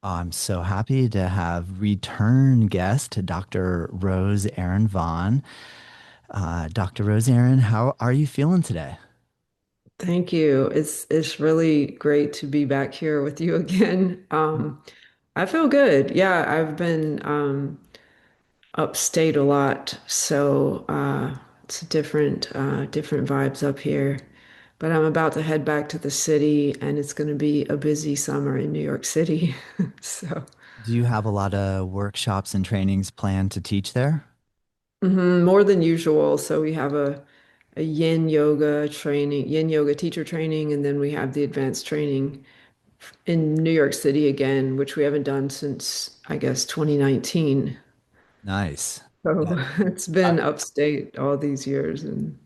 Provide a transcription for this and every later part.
I'm so happy to have return guest Dr. Rose Erin Vaughan. Dr. Rose Erin, how are you feeling today? Thank you. It's really great to be back here with you again. I feel good. Yeah, I've been upstate a lot, so it's different vibes up here. But I'm about to head back to the city, and it's going to be a busy summer in New York City. So, Do you have a lot of workshops and trainings planned to teach there? more than usual. So we have a yin yoga teacher training, and then we have the advanced training in New York City again, which we haven't done since, I guess, 2019. Nice. So Yeah. it's Uh, been upstate all these years. And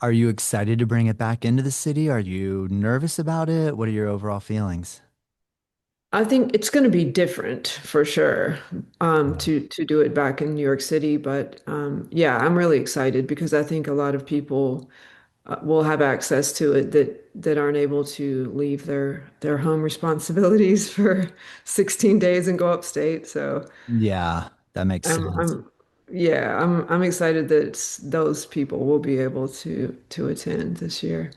Are you excited to bring it back into the city? Are you nervous about it? What are your overall feelings? I think it's going to be different for sure Yeah. to do it back in New York City. But yeah, I'm really excited because I think a lot of people will have access to it that aren't able to leave their home responsibilities for 16 days and go upstate. So Yeah, that makes I'm sense. I'm yeah, I'm excited that those people will be able to attend this year.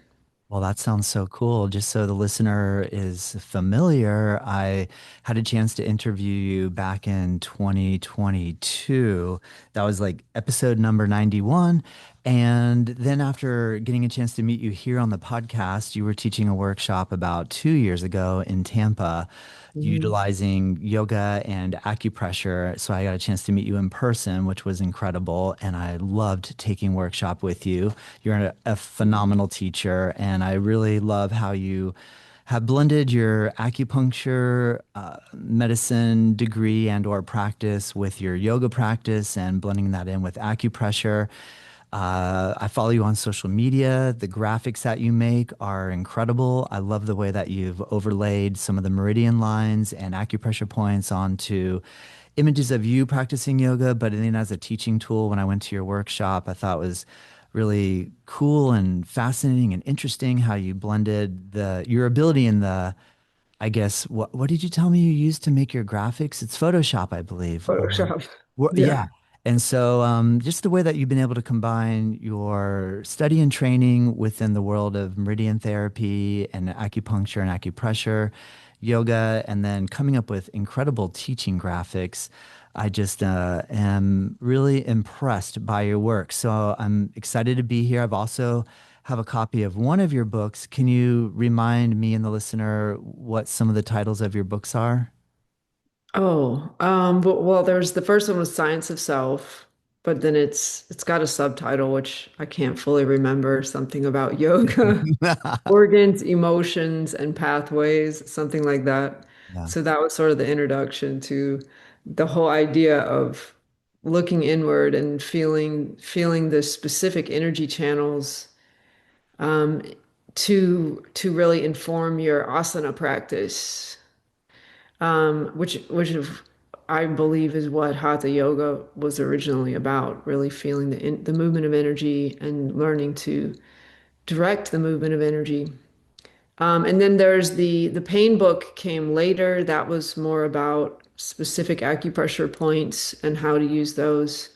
Well, that sounds so cool. Just so the listener is familiar, I had a chance to interview you back in 2022. That was like episode number 91. And then after getting a chance to meet you here on the podcast, you were teaching a workshop about 2 years ago in Tampa, Mhm. utilizing yoga and acupressure. So I got a chance to meet you in person, which was incredible. And I loved taking workshop with you. You're a phenomenal teacher, and I really love how you have blended your acupuncture medicine degree and or practice with your yoga practice and blending that in with acupressure. I follow you on social media. The graphics that you make are incredible. I love the way that you've overlaid some of the meridian lines and acupressure points onto images of you practicing yoga, but then as a teaching tool, when I went to your workshop, I thought was really cool and fascinating and interesting how you blended the your ability in the, I guess, what did you tell me you used to make your graphics? It's Photoshop, I believe. Photoshop. Yeah. Yeah. And so just the way that you've been able to combine your study and training within the world of meridian therapy and acupuncture and acupressure, yoga, and then coming up with incredible teaching graphics, I just am really impressed by your work. So I'm excited to be here. I've also have a copy of one of your books. Can you remind me and the listener what some of the titles of your books are? But well, there's the first one was Science of Self, but then it's got a subtitle which I can't fully remember, something about yoga, organs, emotions, and pathways, something like that. Yeah. So that was sort of the introduction to the whole idea of looking inward and feeling the specific energy channels um, to really inform your asana practice, I believe is what Hatha Yoga was originally about, really feeling the movement of energy and learning to direct the movement of energy. And then there's the pain book came later. That was more about specific acupressure points and how to use those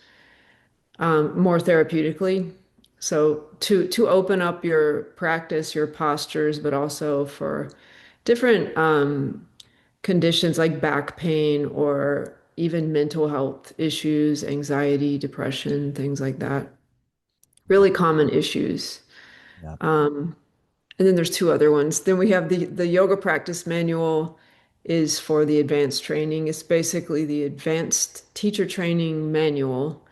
more therapeutically. So to open up your practice, your postures, but also for different conditions like back pain or even mental health issues, anxiety, depression, things like that. Yeah. Really common issues. Yeah. And then there's two other ones. Then we have the yoga practice manual is for the advanced training. It's basically the advanced teacher training manual.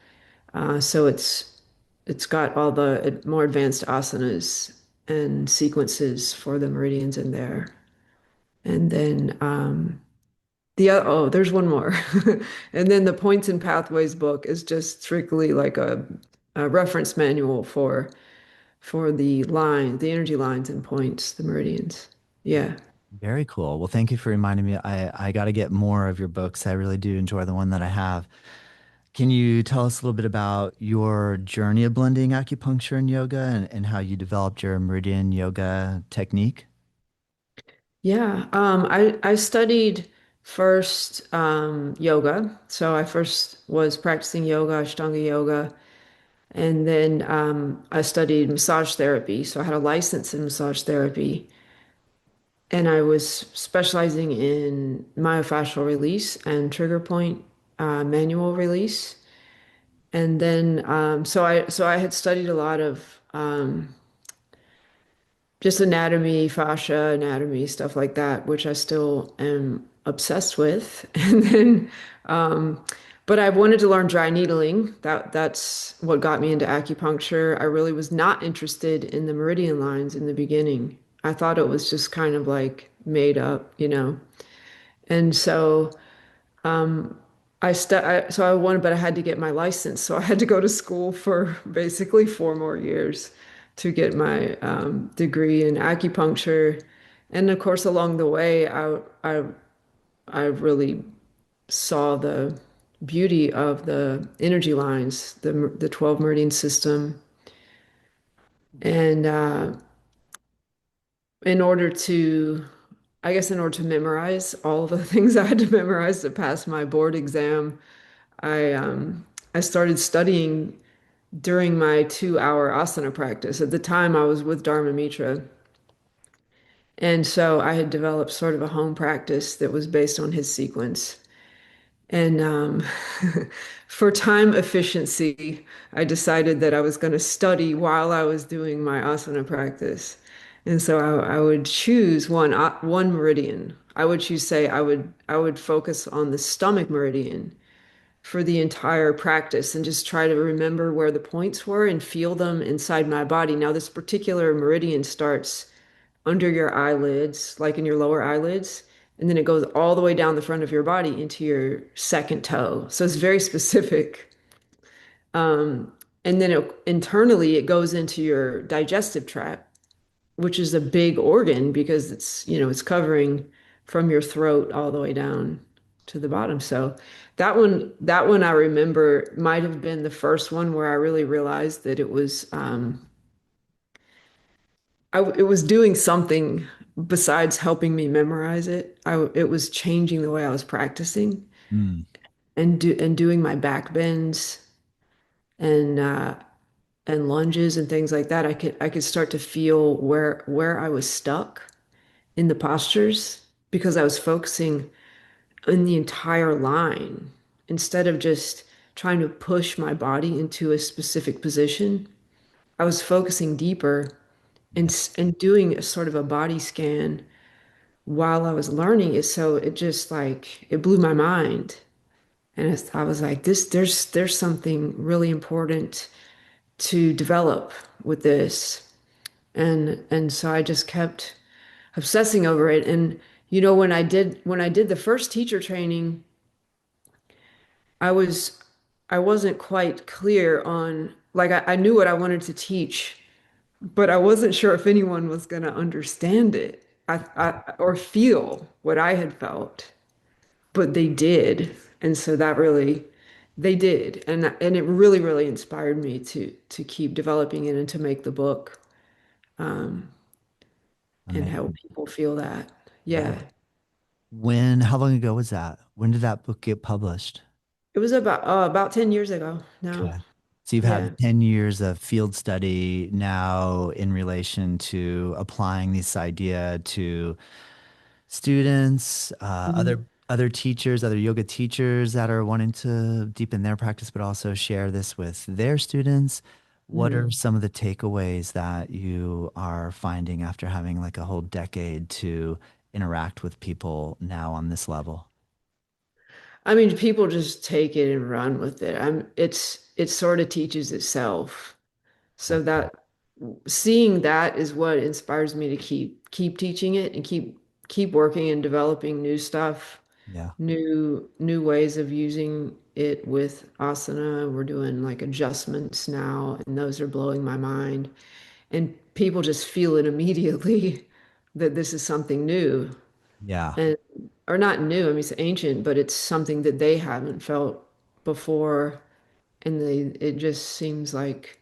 So it's got all the more advanced asanas and sequences for the meridians in there. And then there's one more. And then the Points and Pathways book is just strictly like a reference manual for the energy lines and points, the meridians. Yeah. Very cool. Well, thank you for reminding me. I got to get more of your books. I really do enjoy the one that I have. Can you tell us a little bit about your journey of blending acupuncture and yoga and how you developed your meridian yoga technique? Yeah. I studied First, yoga. So I first was practicing yoga, Ashtanga yoga, and then I studied massage therapy. So I had a license in massage therapy, and I was specializing in myofascial release and trigger point manual release. And then so I had studied a lot of just anatomy, fascia anatomy, stuff like that, which I still am obsessed with. And then, um, but I wanted to learn dry needling. That's what got me into acupuncture. I really was not interested in the meridian lines in the beginning. I thought it was just kind of like made up, you know. And so so I wanted, but I had to get my license. So I had to go to school for basically 4 more years to get my degree in acupuncture. And of course, along the way, I really saw the beauty of the energy lines, the 12 meridian system. And in order to, I guess, in order to memorize all the things I had to memorize to pass my board exam, I um, I started studying during my 2 hour asana practice. At the time, I was with Dharma Mitra, and so I had developed sort of a home practice that was based on his sequence. And for time efficiency, I decided that I was going to study while I was doing my asana practice. And so I would choose one meridian. I would choose, say, I would focus on the stomach meridian for the entire practice and just try to remember where the points were and feel them inside my body. Now, this particular meridian starts under your eyelids, like in your lower eyelids, and then it goes all the way down the front of your body into your second toe. So it's very specific. And then internally, it goes into your digestive tract, which is a big organ because it's covering from your throat all the way down to the bottom. So that one I remember might have been the first one where I really realized that it was doing something besides helping me memorize it. It was changing the way I was practicing Mm, and doing my back bends and and lunges and things like that. I could start to feel where I was stuck in the postures because I was focusing on the entire line instead of just trying to push my body into a specific position. I was focusing deeper yeah. and doing a sort of a body scan while I was learning it. So it just like it blew my mind. And I was like, there's something really important to develop with this. And so I just kept obsessing over it. And when I did the first teacher training, I was I wasn't quite clear on like I knew what I wanted to teach, but I wasn't sure if anyone was going to understand it or feel what I had felt. But they did, and so that really they did, and it really really inspired me to keep developing it and to make the book and help Amazing. people feel that. Yeah. Yeah. How long ago was that? When did that book get published? It was about 10 years ago now. Okay. So you've Yeah. had 10 years of field study now in relation to applying this idea to students, Mhm. other teachers, other yoga teachers that are wanting to deepen their practice, but also share this with their students. What are Mhm. some of the takeaways that you are finding after having like a whole decade to interact with people now on this level? I mean, people just take it and run with it. It sort of teaches itself. So Okay. that seeing that is what inspires me to keep teaching it and keep working and developing new stuff, Yeah. new ways of using it with asana. We're doing like adjustments now, and those are blowing my mind. And people just feel it immediately that this is something new Yeah. and or not new. I mean, it's ancient, but it's something that they haven't felt before, and it just seems like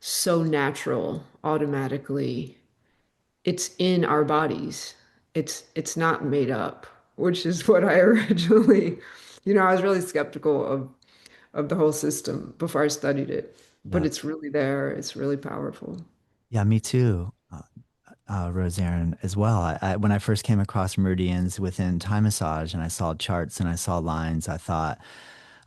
so natural automatically. It's in our bodies. It's not made up. which is what I originally, I was really skeptical of the whole system before I studied it. But Yeah. it's really there. It's really powerful. Yeah, me too. Rose Aaron as well. When I first came across meridians within Thai massage and I saw charts and I saw lines, I thought,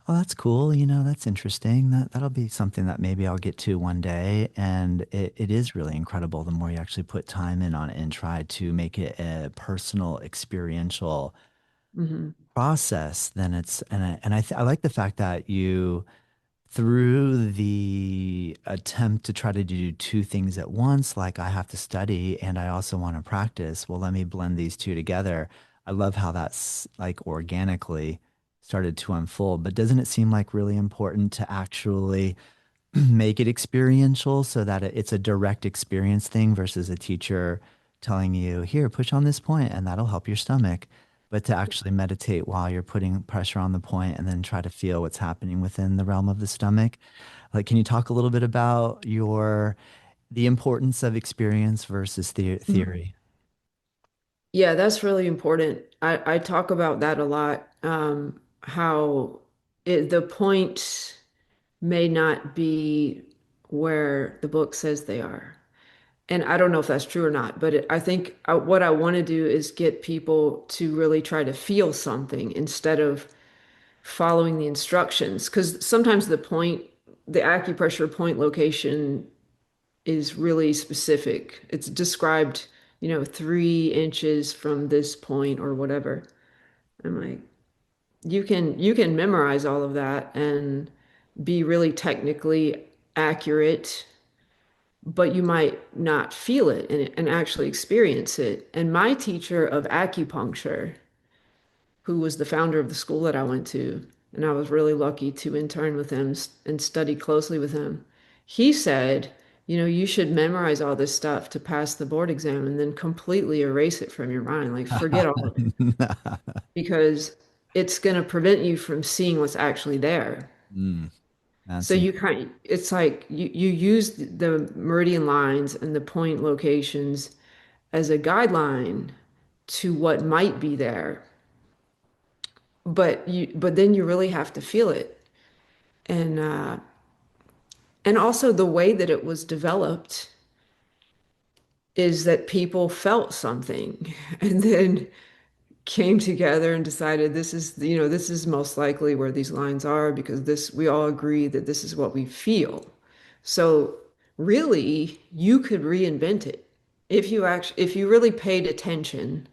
oh, that's cool. That's interesting. That'll be something that maybe I'll get to one day. And it is really incredible the more you actually put time in on it and try to make it a personal, experiential Hmm. process. Then I like the fact that you through the attempt to try to do two things at once, like I have to study and I also want to practice. Well, let me blend these two together. I love how that's like organically started to unfold. But doesn't it seem like really important to actually make it experiential so that it's a direct experience thing versus a teacher telling you, here, push on this point and that'll help your stomach. But to actually meditate while you're putting pressure on the point and then try to feel what's happening within the realm of the stomach. Like, can you talk a little bit about the importance of experience versus theory? Yeah, that's really important. I talk about that a lot. How the point may not be where the book says they are. And I don't know if that's true or not, but I think what I want to do is get people to really try to feel something instead of following the instructions. Because sometimes the acupressure point location is really specific. It's described, 3 inches from this point or whatever. I'm like, you can memorize all of that and be really technically accurate, but you might not feel it and actually experience it. And my teacher of acupuncture, who was the founder of the school that I went to, and I was really lucky to intern with him and study closely with him. He said, you should memorize all this stuff to pass the board exam and then completely erase it from your mind. Like, forget all of it because it's going to prevent you from seeing what's actually there. Mm, So that's you kind it's like you use the meridian lines and the point locations as a guideline to what might be there, but then you really have to feel it. And also the way that it was developed is that people felt something and then came together and decided this is most likely where these lines are because this we all agree that this is what we feel. So really you could reinvent it if you really paid attention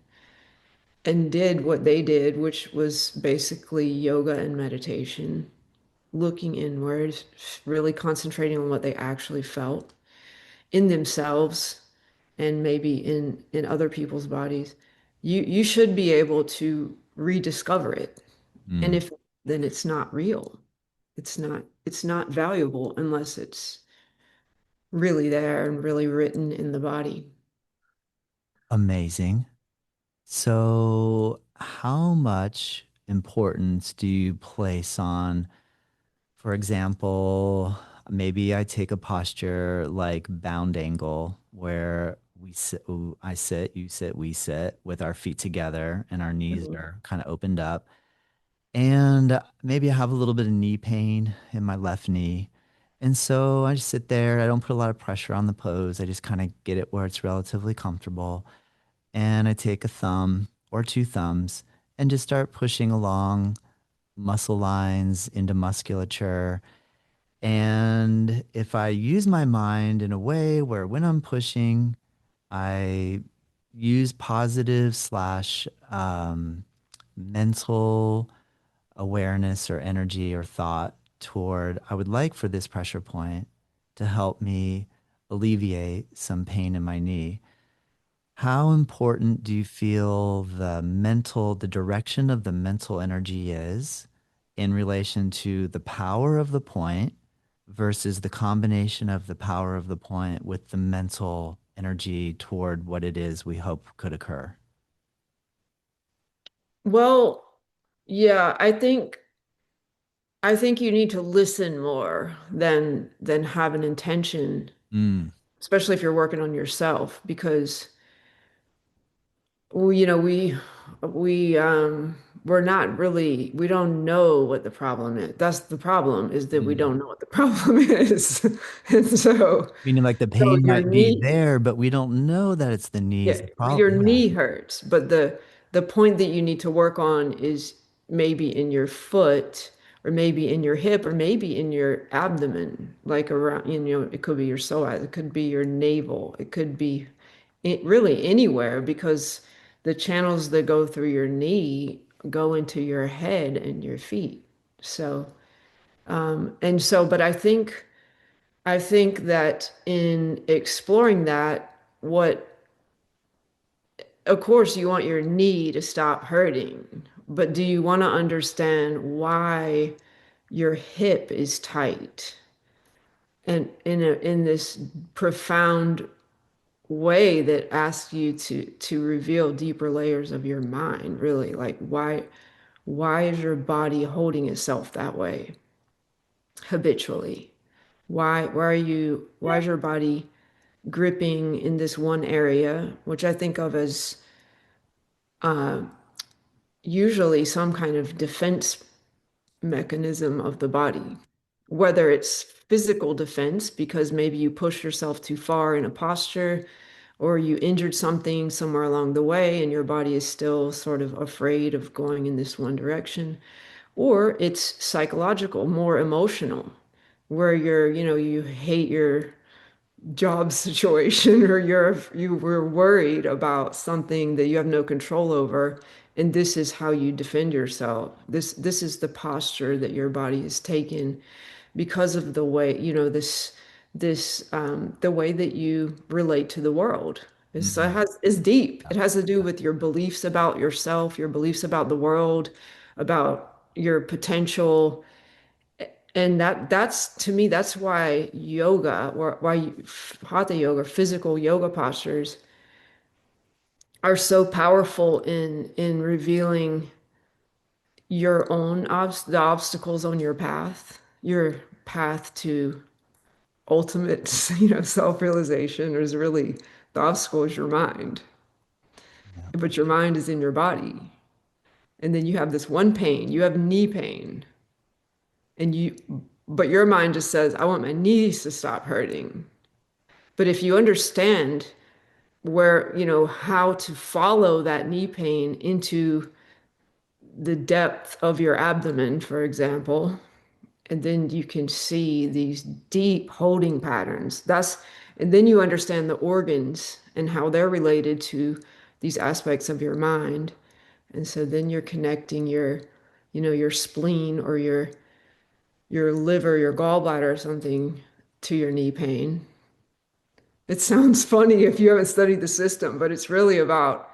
and did what they did, which was basically yoga and meditation, looking inward, really concentrating on what they actually felt in themselves and maybe in other people's bodies. You should be able to rediscover it. And mm, if then it's not real. It's not valuable unless it's really there and really written in the body. amazing. So, how much importance do you place on, for example, maybe I take a posture like bound angle where I sit, you sit, we sit with our feet together and our knees Mhm. are kind of opened up. And maybe I have a little bit of knee pain in my left knee. And so I just sit there. I don't put a lot of pressure on the pose. I just kind of get it where it's relatively comfortable. And I take a thumb or two thumbs and just start pushing along muscle lines into musculature. And if I use my mind in a way where when I'm pushing, I use positive slash mental awareness or energy or thought toward, I would like for this pressure point to help me alleviate some pain in my knee. How important do you feel the direction of the mental energy is in relation to the power of the point versus the combination of the power of the point with the mental energy toward what it is we hope could occur? Well, yeah, I think you need to listen more than have an intention, Mm, especially if you're working on yourself, because well, we we're not really, we don't know what the problem is. That's the problem, is that we Mm. don't know what the problem is. And Meaning like the so pain your might be knee, there, but we don't know that it's the knees. yeah, The your problem, yeah. knee hurts, but the point that you need to work on is maybe in your foot, or maybe in your hip, or maybe in your abdomen, like around, it could be your psoas, it could be your navel, it could be really anywhere, because the channels that go through your knee go into your head and your feet. So, but I think that in exploring that, of course, you want your knee to stop hurting, but do you want to understand why your hip is tight? And in this profound way that asks you to reveal deeper layers of your mind, really, like why is your body holding itself that way habitually? Why is your body gripping in this one area, which I think of as usually some kind of defense mechanism of the body, whether it's physical defense because maybe you push yourself too far in a posture, or you injured something somewhere along the way and your body is still sort of afraid of going in this one direction, or it's psychological, more emotional, where you hate your job situation, or you were worried about something that you have no control over, and this is how you defend yourself. This is the posture that your body has taken because of the way, the way that you relate to the world. Mhm. It's deep. Yeah. It has to do with your beliefs about yourself, your beliefs about the world, about your potential. And that's to me, that's why yoga, or why hatha yoga, physical yoga postures, are so powerful in revealing your own the obstacles on your path to ultimate, self-realization. Is really, the obstacle is your mind, Yeah. but your mind is in your body. And then you have this one pain, you have knee pain, and but your mind just says, I want my knees to stop hurting. But if you understand how to follow that knee pain into the depth of your abdomen, for example, and then you can see these deep holding patterns. And then you understand the organs and how they're related to these aspects of your mind. And so then you're connecting your spleen, or your liver, your gallbladder or something, to your knee pain. It sounds funny if you haven't studied the system, but it's really about,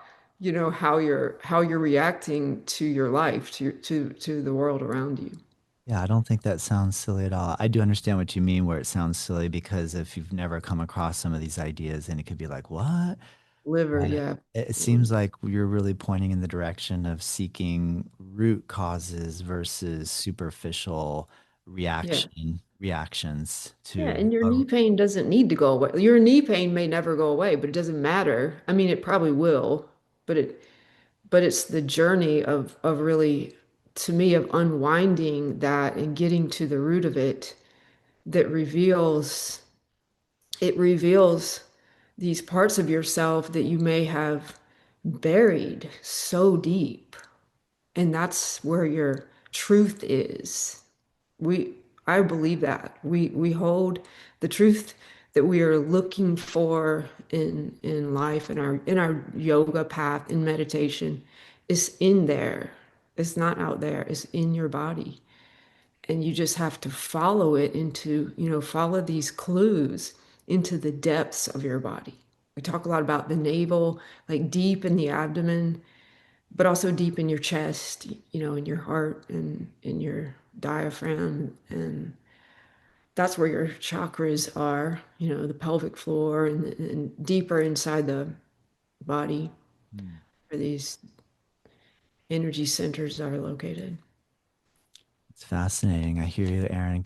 how you're reacting to your life, to the world around you. Yeah, I don't think that sounds silly at all. I do understand what you mean where it sounds silly because if you've never come across some of these ideas, then it could be like, what? Liver, But yeah. it seems like you're really pointing in the direction of seeking root causes versus superficial Yeah. reactions Yeah, to and your a, knee pain doesn't need to go away. Your knee pain may never go away, but it doesn't matter. I mean, it probably will, but it's the journey of really, to me, of unwinding that and getting to the root of it, that reveals these parts of yourself that you may have buried so deep. And that's where your truth is. We, I believe that we hold the truth that we are looking for in life, in our yoga path, in meditation, is in there. It's not out there. It's in your body, and you just have to follow it follow these clues into the depths of your body. We talk a lot about the navel, like deep in the abdomen, but also deep in your chest, in your heart and in your diaphragm. And that's where your chakras are, the pelvic floor, and deeper inside the body, Hmm. where these energy centers are located. It's fascinating. I hear you, Erin.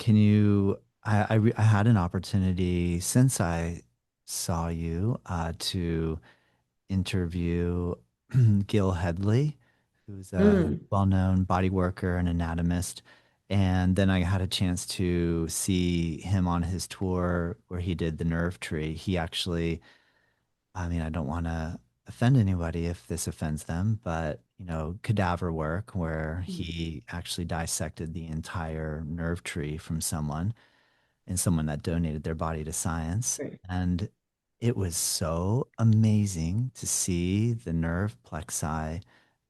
I had an opportunity since I saw you to interview Gil Headley. who's a Mm. well-known body worker and anatomist. And then I had a chance to see him on his tour where he did the nerve tree. He actually, I mean, I don't want to offend anybody if this offends them, but cadaver work where he actually dissected the entire nerve tree from someone and someone that donated their body to science. Right. And it was so amazing to see the nerve plexi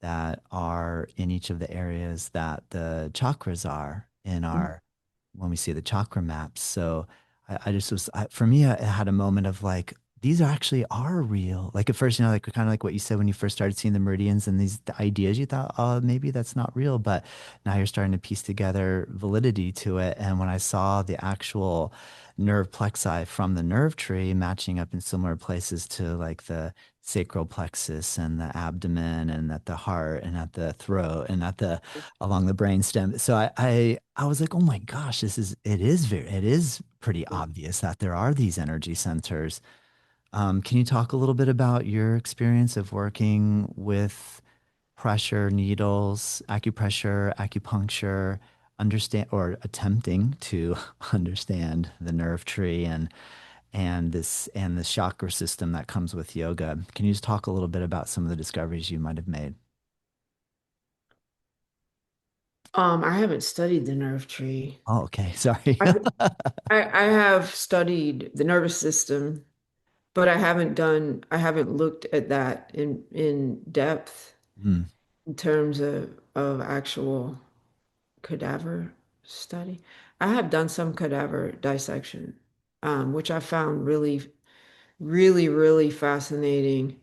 that are in each of the areas that the chakras are in Mm. our, when we see the chakra maps. So I just was, for me, I had a moment of like, these actually are real. Like at first, like kind of like what you said when you first started seeing the meridians and the ideas, you thought, oh, maybe that's not real. But now you're starting to piece together validity to it. And when I saw the actual nerve plexi from the nerve tree matching up in similar places to like the sacral plexus and the abdomen and at the heart and at the throat and at the along the brainstem. So I was like, oh my gosh, it is pretty obvious that there are these energy centers. Can you talk a little bit about your experience of working with pressure, needles, acupressure, acupuncture, understand or attempting to understand the nerve tree and the chakra system that comes with yoga? Can you just talk a little bit about some of the discoveries you might have made? I haven't studied the nerve tree. Oh, okay. Sorry. I, I have studied the nervous system, but I haven't looked at that in depth Hmm. in terms of actual cadaver study. I have done some cadaver dissection, which I found really, really, really fascinating.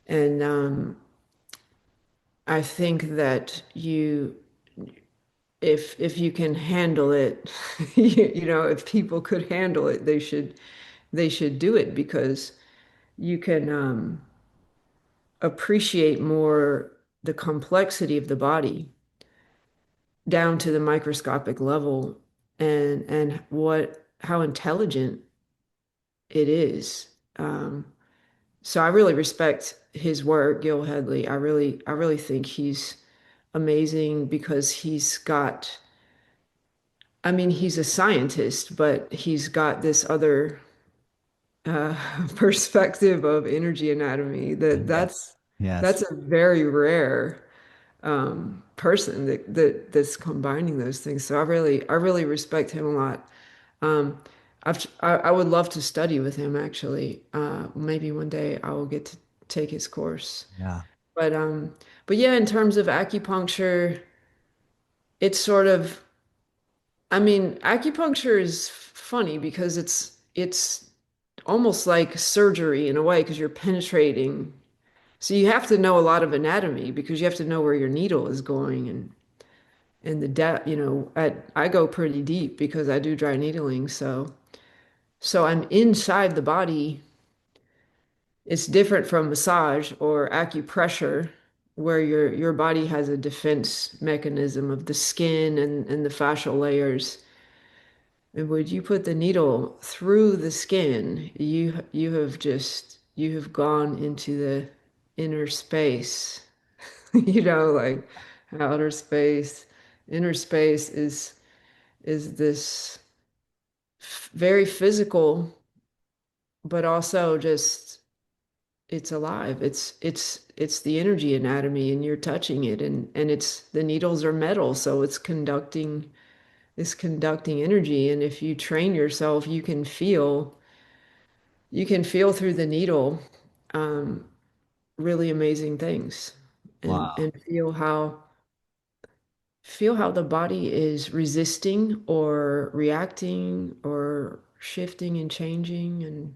And I think that if you can handle it, if people could handle it, they should do it because you can appreciate more the complexity of the body down to the microscopic level and what how intelligent it is. Um, so I really respect his work, Gil Headley. I really think he's amazing because I mean, he's a scientist, but he's got this other uh, perspective of energy anatomy Yes. that's Yes. a very rare person that's combining those things. So I really respect him a lot. Um, I would love to study with him actually. Maybe one day I will get to take his course. Yeah. But um, but yeah, in terms of acupuncture, it's sort of I mean, acupuncture is funny because it's almost like surgery in a way because you're penetrating. So you have to know a lot of anatomy because you have to know where your needle is going and the depth, I go pretty deep because I do dry needling, so I'm inside the body. It's different from massage or acupressure where your body has a defense mechanism of the skin and the fascial layers. And would you put the needle through the skin, you have gone into the inner space, like outer space. Inner space is this very physical, but also just it's alive. It's the energy anatomy, and you're touching it, and it's the needles are metal, so it's conducting energy. And if you train yourself, you can feel through the needle um, really amazing things Wow. and feel how the body is resisting or reacting or shifting and changing. And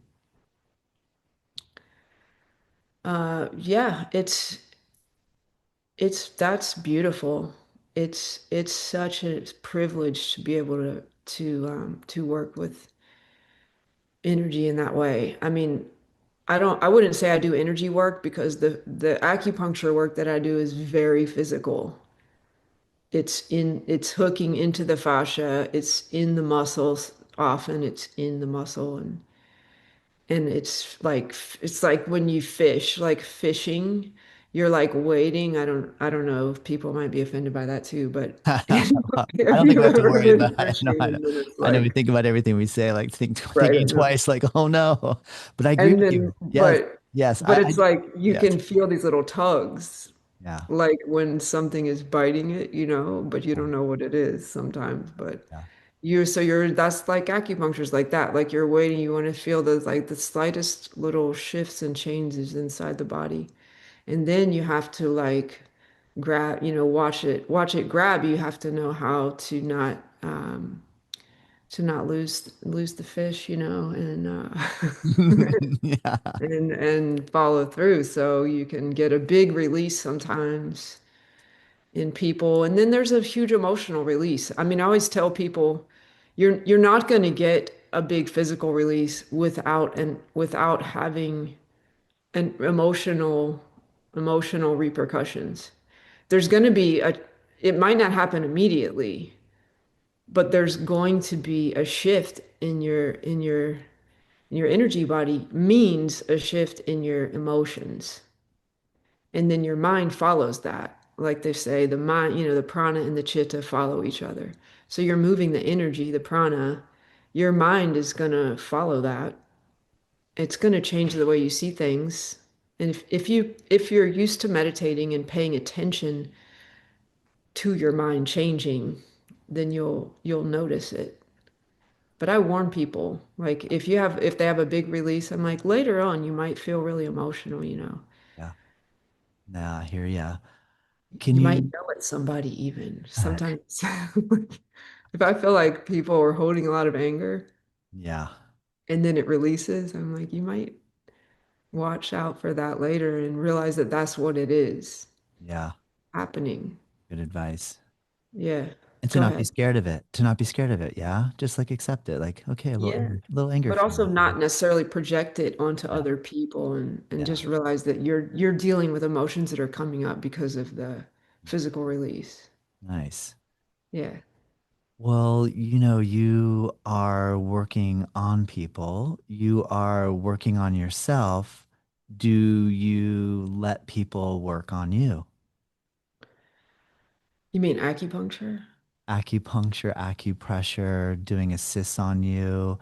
yeah, that's beautiful. It's such a privilege to be able to work with energy in that way. I mean, I wouldn't say I do energy work because the acupuncture work that I do is very physical. It's hooking into the fascia, it's in the muscles, often it's in the muscle and it's like when you fish, like fishing, you're like waiting. I don't know if people might be offended by that too, but I have don't think you we have to ever worry been about in a it. No, machine and then it's I know we like, think about everything we say, like right, thinking and then, twice, like, oh no. But I agree and with then you. Yes, yes, but it's like you yes, can feel these little tugs, yeah, like when something is biting it, but you yeah, don't know what it is sometimes. But yeah. that's like acupuncture's like that. Like you're waiting, you want to feel the slightest little shifts and changes inside the body. And then you have to like grab, watch it grab. You have to know how to not lose the fish, and Yeah, and follow through. So you can get a big release sometimes in people. And then there's a huge emotional release. I mean, I always tell people you're not going to get a big physical release without having an emotional repercussions. There's going to be it might not happen immediately, but there's going to be a shift in your energy body means a shift in your emotions. And then your mind follows that. Like they say, the mind, the prana and the chitta follow each other. So you're moving the energy, the prana, your mind is going to follow that. It's going to change the way you see things. And if you're used to meditating and paying attention to your mind changing, then you'll notice it. But I warn people, like if they have a big release, I'm like later on you might feel really emotional. yeah. Nah, I hear ya. Can You might you? yell at somebody even. Sometimes if I feel like people are holding a lot of anger Yeah, and then it releases, I'm like, you might watch out for that later and realize that that's what it is yeah. happening. Good advice. Yeah. And to Go not be ahead. scared of it. To not be scared of it. Yeah, just like accept it. Like, okay, Yeah. a little anger But for also me. not necessarily project it onto Yeah, other people and yeah. just realize that you're dealing with emotions that are coming up because of the physical release. Nice. Yeah. Well, you are working on people, you are working on yourself. Do you let people work on you? You mean acupuncture? Acupuncture, acupressure, doing assists on you.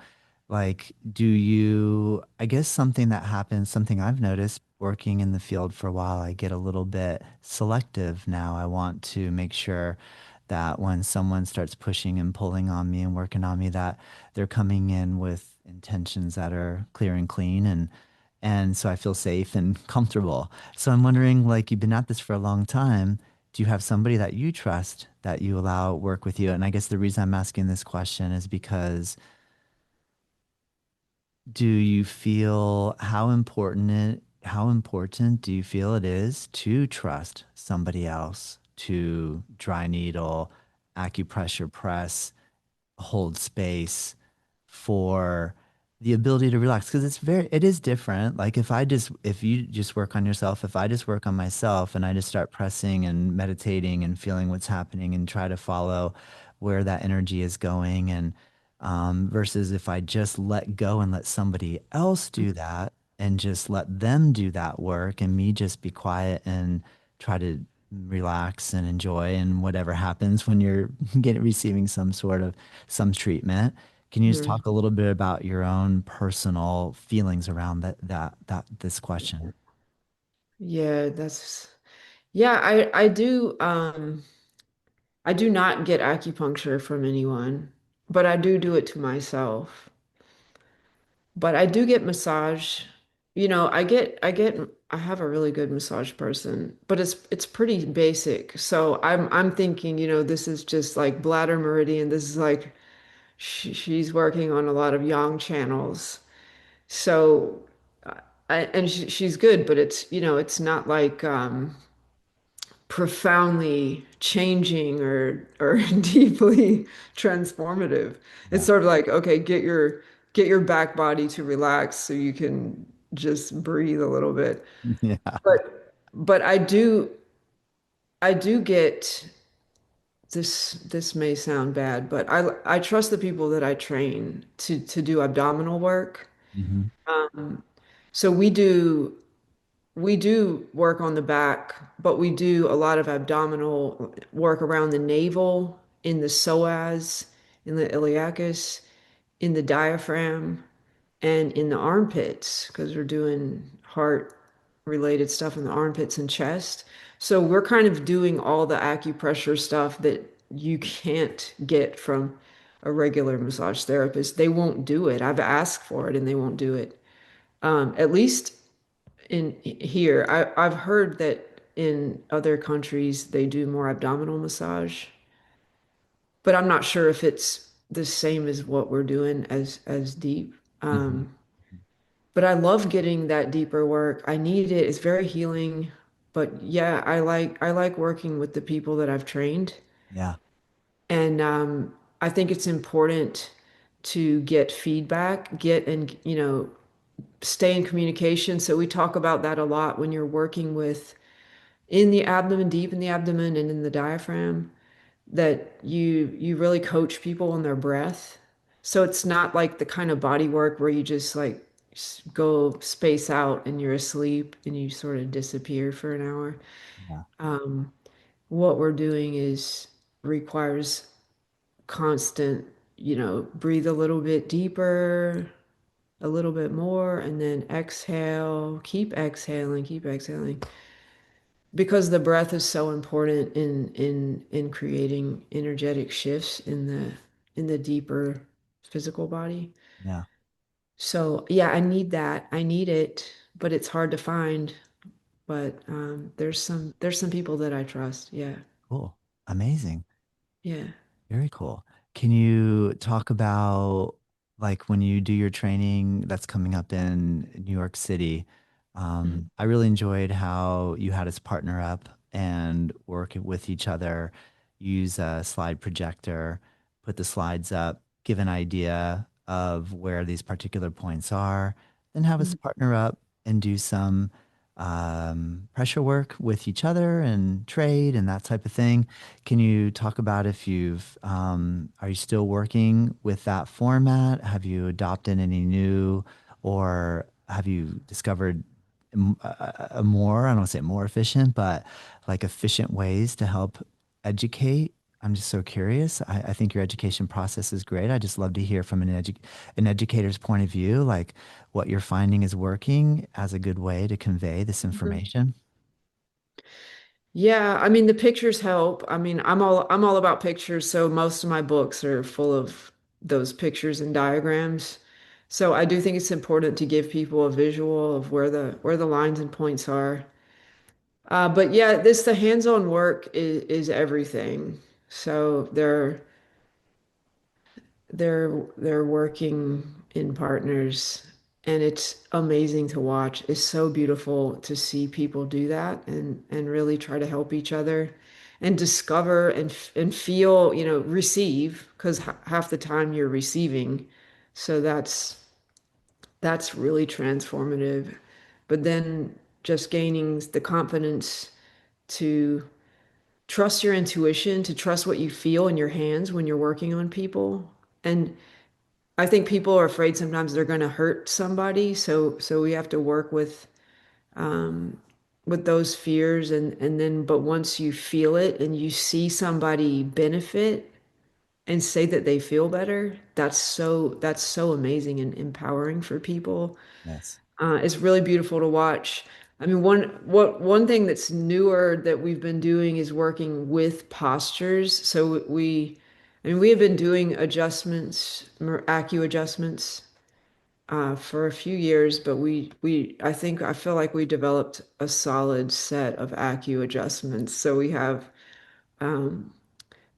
Like, do you, I guess something that happens, something I've noticed working in the field for a while, I get a little bit selective now. I want to make sure that when someone starts pushing and pulling on me and working on me, that they're coming in with intentions that are clear and clean and so I feel safe and comfortable. So I'm wondering, like, you've been at this for a long time. Do you have somebody that you trust that you allow work with you? And I guess the reason I'm asking this question is because do you feel how important do you feel it is to trust somebody else to dry needle, acupressure press, hold space for the ability to relax? Because it is different. Like if you just work on yourself, if I just work on myself and I just start pressing and meditating and feeling what's happening and try to follow where that energy is going and versus if I just let go and let somebody else do that and just let them do that work and me just be quiet and try to relax and enjoy and whatever happens when you're getting receiving some treatment. Can you just Mhm. talk a little bit about your own personal feelings around that this question? Yeah, yeah, I do not get acupuncture from anyone, but I do it to myself. But I do get massage. I have a really good massage person, but it's pretty basic. So I'm thinking, this is just like bladder meridian. This is like she's working on a lot of yang channels. So and she's good, but it's not like profoundly changing or deeply transformative. It's Yeah. sort of like, okay, get your back body to relax so you can just breathe a little bit. Yeah. But I do get this may sound bad, but I trust the people that I train to do abdominal work. Hmm. So we do we do work on the back, but we do a lot of abdominal work around the navel, in the psoas, in the iliacus, in the diaphragm, and in the armpits, because we're doing heart related stuff in the armpits and chest. So we're kind of doing all the acupressure stuff that you can't get from a regular massage therapist. They won't do it. I've asked for it and they won't do it. At least in here, I've heard that in other countries they do more abdominal massage, but I'm not sure if it's the same as what we're doing as deep. Hmm. But I love getting that deeper work. I need it. It's very healing. But yeah, I like working with the people that I've trained. Yeah. And I think it's important to get feedback, get and stay in communication. So we talk about that a lot when you're working with in the abdomen, deep in the abdomen and in the diaphragm, that you really coach people on their breath. So it's not like the kind of body work where you just like go space out and you're asleep and you sort of disappear for an hour. Yeah. Um, what we're doing is requires constant, breathe a little bit deeper, a little bit more, and then exhale, keep exhaling, because the breath is so important in creating energetic shifts in the deeper physical body. Yeah. So yeah, I need that. I need it, but it's hard to find. But there's some people that I trust. Yeah. Cool. Amazing. Yeah. Very cool. Can you talk about like when you do your training that's coming up in New York City? Mhm. I really enjoyed how you had us partner up and work with each other, use a slide projector, put the slides up, give an idea of where these particular points are, then have us Mhm. partner up and do some pressure work with each other and trade and that type of thing. Can you talk about if are you still working with that format? Have you adopted any new, or have you discovered a more, I don't want to say more efficient, but like efficient ways to help educate? I'm just so curious. I think your education process is great. I just love to hear from an educator's point of view, like what you're finding is working as a good way to convey this Mhm. information. Yeah, I mean the pictures help. I mean, I'm all about pictures, so most of my books are full of those pictures and diagrams. So I do think it's important to give people a visual of where the lines and points are. But yeah, the hands-on work is everything. So they're working in partners, and it's amazing to watch. It's so beautiful to see people do that and really try to help each other and discover and feel, receive, because half the time you're receiving. So that's really transformative. But then just gaining the confidence to trust your intuition, to trust what you feel in your hands when you're working on people. And I think people are afraid sometimes they're going to hurt somebody, so we have to work with those fears, and then but once you feel it and you see somebody benefit and say that they feel better, that's so amazing and empowering for people. Yes. It's really beautiful to watch. I mean, one thing that's newer that we've been doing is working with postures. So I mean, we have been doing adjustments, acu adjustments, for a few years, but I feel like we developed a solid set of acu adjustments. So we have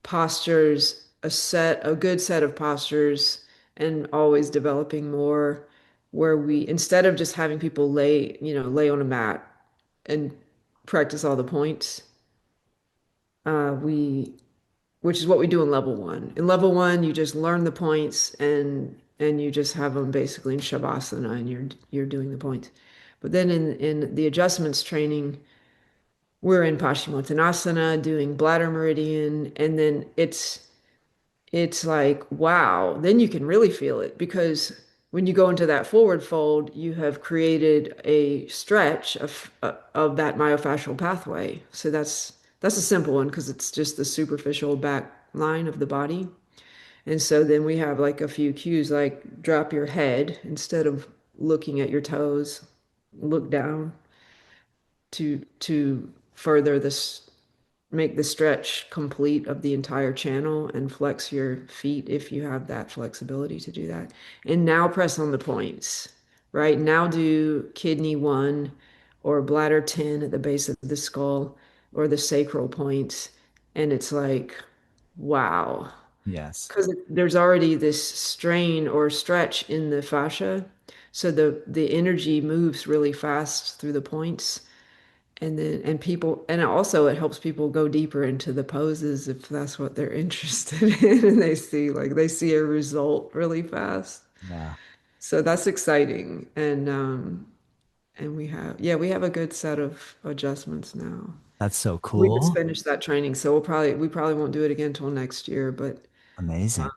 postures, a good set of postures, and always developing more, where we, instead of just having people lay on a mat and practice all the points, we which is what we do in level one. In level one, you just learn the points and you just have them basically in shavasana and you're doing the points. But then in the adjustments training, we're in Paschimottanasana doing bladder meridian, and then it's like, wow, then you can really feel it, because when you go into that forward fold, you have created a stretch of that myofascial pathway. So that's a simple one because it's just the superficial back line of the body. And so then we have like a few cues like drop your head instead of looking at your toes, look down to further this make the stretch complete of the entire channel and flex your feet if you have that flexibility to do that. And now press on the points, right? Now do kidney 1 or bladder 10 at the base of the skull or the sacral points. And it's like, wow. Yes. Because there's already this strain or stretch in the fascia. So the energy moves really fast through the points. And also it helps people go deeper into the poses if that's what they're interested in and they see a result really fast. Yeah. So that's exciting. And we have a good set of adjustments now. That's so We just cool. finished that training, so we probably won't do it again until next year, but Amazing.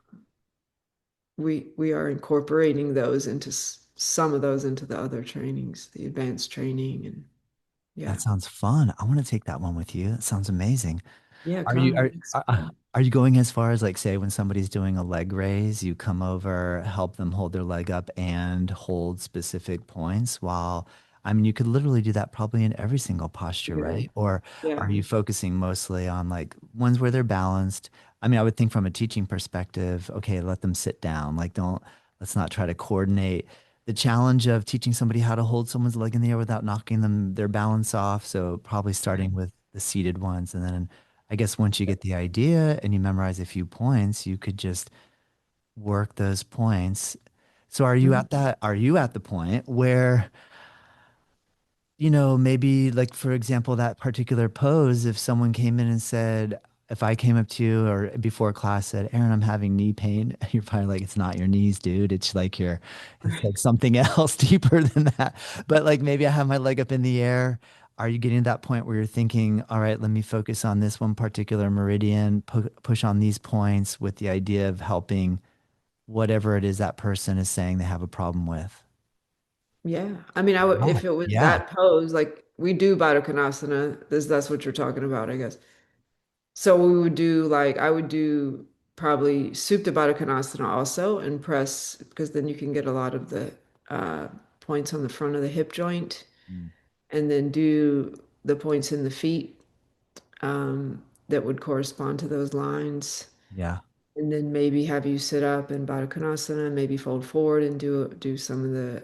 we are incorporating those into some of those into the other trainings, the advanced training and That yeah. sounds fun. I want to take that one with you. That sounds amazing. Yeah, Are you come explore. are you going as far as like say when somebody's doing a leg raise, you come over, help them hold their leg up and hold specific points while I mean you could literally do that probably in every single posture, Yeah. right? Or Yeah. are you focusing mostly on like ones where they're balanced? I mean, I would think from a teaching perspective, okay, let them sit down. Like don't let's not try to coordinate the challenge of teaching somebody how to hold someone's leg in the air without knocking them their balance off. So probably starting with the seated ones and then I guess once you get the idea and you memorize a few points, you could just work those points. So Mhm. are you at the point where, maybe like for example, that particular pose, if someone came in and said, if I came up to you or before class said, Aaron, I'm having knee pain, you're probably like, it's not your knees, dude. It's like something else deeper than that. But like maybe I have my leg up in the air. Are you getting to that point where you're thinking, all right, let me focus on this one particular meridian, push on these points with the idea of helping whatever it is that person is saying they have a problem with? Yeah. I mean, I would if Right. it was Yeah. that pose, like we do Baddha Konasana, that's what you're talking about, I guess. So we would do like I would do probably Supta Baddha Konasana also and press because then you can get a lot of the uh points on the front of the hip joint Mm. and then do the points in the feet that would correspond to those lines. Yeah. And then maybe have you sit up in Baddha Konasana, maybe fold forward and do some of the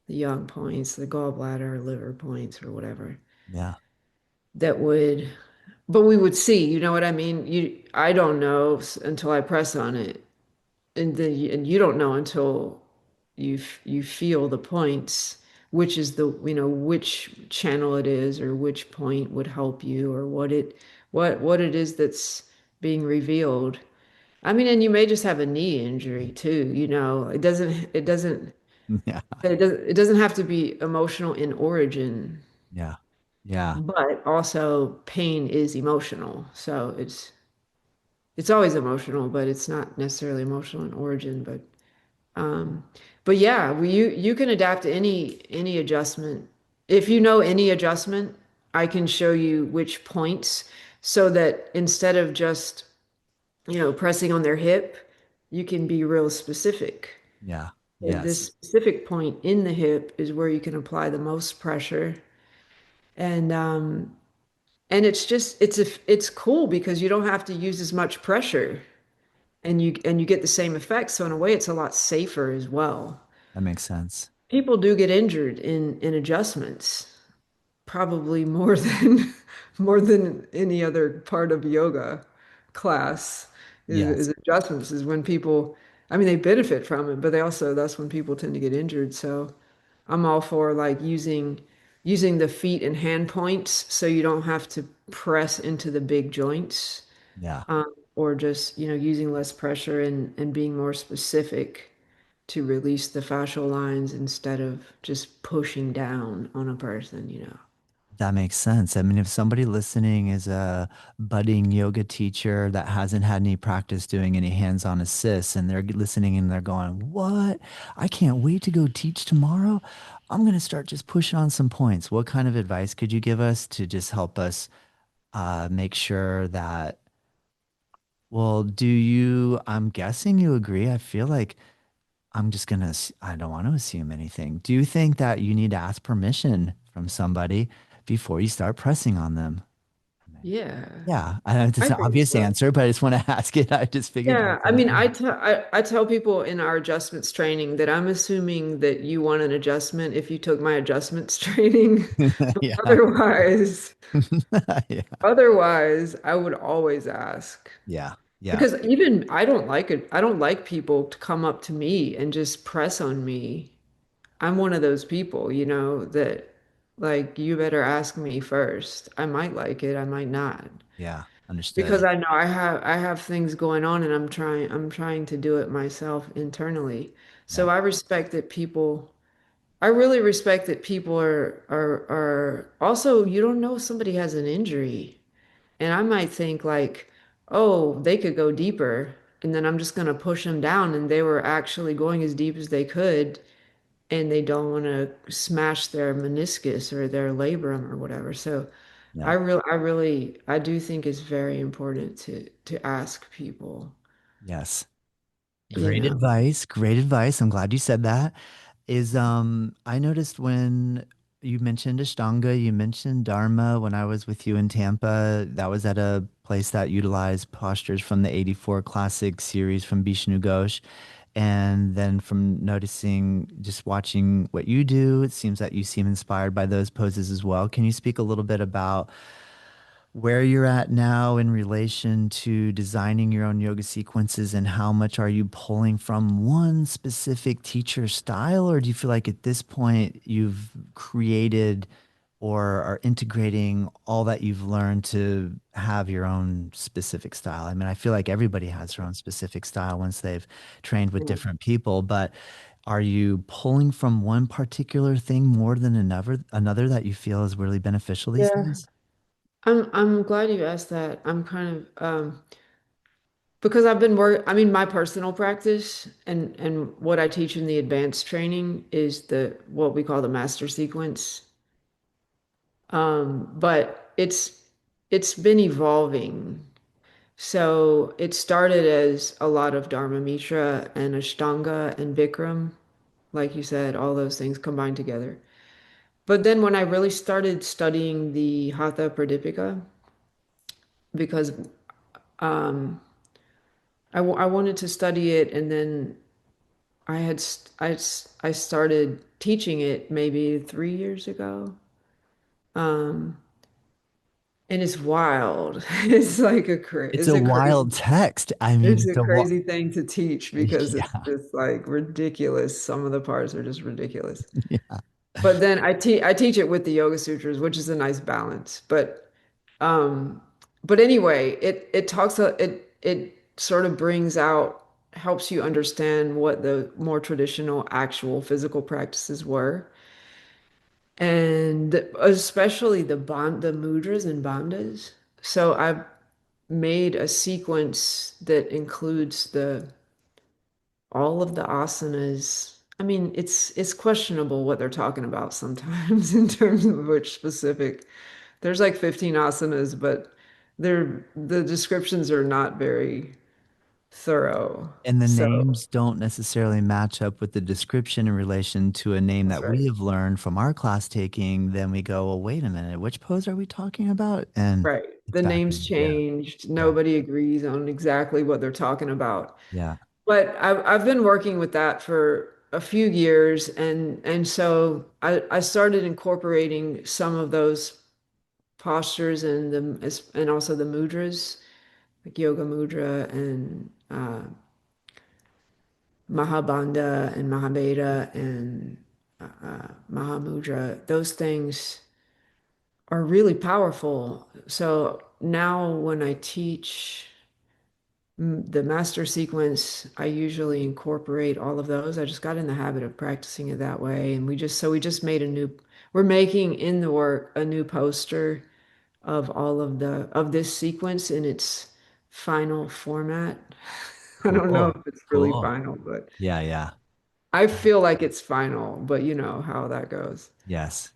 young points, the gallbladder, liver points, or whatever. Yeah. That would, but we would see, you know what I mean? I don't know until I press on it, and you don't know until you feel the points, which is which channel it is, or which point would help you, or what it is that's being revealed. I mean, and you may just have a knee injury too, Yeah. it doesn't have to be emotional in origin, Yeah. Yeah. but also pain is emotional. So it's always emotional, but it's not necessarily emotional in origin. Um, but yeah, you can adapt to any adjustment. If you know any adjustment, I can show you which points so that instead of just, pressing on their hip, you can be real specific. Yeah. And this Yes. specific point in the hip is where you can apply the most pressure. And it's just it's cool because you don't have to use as much pressure and you get the same effect. So in a way, it's a lot safer as well. That makes sense. People do get injured in adjustments, probably more than more than any other part of yoga class is Yes. adjustments is when people, I mean, they benefit from it, but that's when people tend to get injured. So I'm all for like using the feet and hand points so you don't have to press into the big joints, Yeah. or just, using less pressure and being more specific to release the fascial lines instead of just pushing down on a person. That makes sense. I mean, if somebody listening is a budding yoga teacher that hasn't had any practice doing any hands-on assists and they're listening and they're going, "What? I can't wait to go teach tomorrow. I'm going to start just pushing on some points." What kind of advice could you give us to just help us make sure that, well, I'm guessing you agree. I feel like I don't want to assume anything. Do you think that you need to ask permission from somebody before you start pressing on them? Yeah, Yeah, I know it's I an think obvious so. answer, but I just want to ask it. I just figured Yeah, you'd I say, mean, I tell people in our adjustments training that I'm assuming that you want an adjustment if you took my adjustments training. yeah. Otherwise, Yeah. otherwise, I would always ask. Yeah. Yeah. Because even I don't like it. I don't like people to come up to me and just press on me. I'm one of those people, that like you better ask me first. I might like it, I might not. Yeah. Understood. Because I know I have things going on and I'm trying to do it myself internally. Yeah. So I really respect that people are also you don't know if somebody has an injury. And I might think like, oh, they could go deeper, and then I'm just going to push them down, and they were actually going as deep as they could, and they don't want to smash their meniscus or their labrum or whatever. So Yeah. I do think it's very important to ask people, Yes. you Great know. advice. Great advice. I'm glad you said that. I noticed when you mentioned Ashtanga, you mentioned Dharma when I was with you in Tampa. That was at a place that utilized postures from the 84 classic series from Vishnu Ghosh. And then from noticing, just watching what you do, it seems that you seem inspired by those poses as well. Can you speak a little bit about where you're at now in relation to designing your own yoga sequences, and how much are you pulling from one specific teacher style, or do you feel like at this point you've created or are integrating all that you've learned to have your own specific style? I mean, I feel like everybody has their own specific style once they've trained with Yeah. different people, but are you pulling from one particular thing more than another that you feel is really beneficial these Yeah. days? I'm glad you asked that. I'm kind of because I mean my personal practice and what I teach in the advanced training is the what we call the master sequence. But it's been evolving. So it started as a lot of Dharma Mitra and Ashtanga and Bikram, like you said, all those things combined together. But then when I really started studying the Hatha Pradipika, because um, I wanted to study it, and then I started teaching it maybe 3 years ago. Um, and it's wild. It's like It's a wild text. I mean, it's it's a a crazy thing to teach because it's yeah, just like ridiculous. Some of the parts are just ridiculous. yeah. But then I teach it with the Yoga Sutras, which is a nice balance. Um but anyway, it sort of brings out helps you understand what the more traditional actual physical practices were. And especially the mudras and bandhas. So I've made a sequence that includes the all of the asanas. I mean, it's questionable what they're talking about sometimes in terms of which specific. There's like 15 asanas, but the descriptions are not very thorough. And the So names don't necessarily match up with the description in relation to a name that's that right. we have learned from our class taking. Then we go, well, wait a minute, which pose are we talking about? And Right. it's The back. names Yeah, changed. yeah, Nobody agrees on exactly what they're talking about. yeah. But I've been working with that for a few years, and so I started incorporating some of those postures and also the mudras, like Yoga Mudra and Mahabandha and Mahabeda and Mahamudra. Those things are really powerful. So now when I teach the master sequence, I usually incorporate all of those. I just got in the habit of practicing it that way. And we just made we're making in the work a new poster of all of the of this sequence in its final format. I don't know Cool. if it's really Cool. final, but Yeah, yeah. I feel like it's final, but you know how that goes. Yes.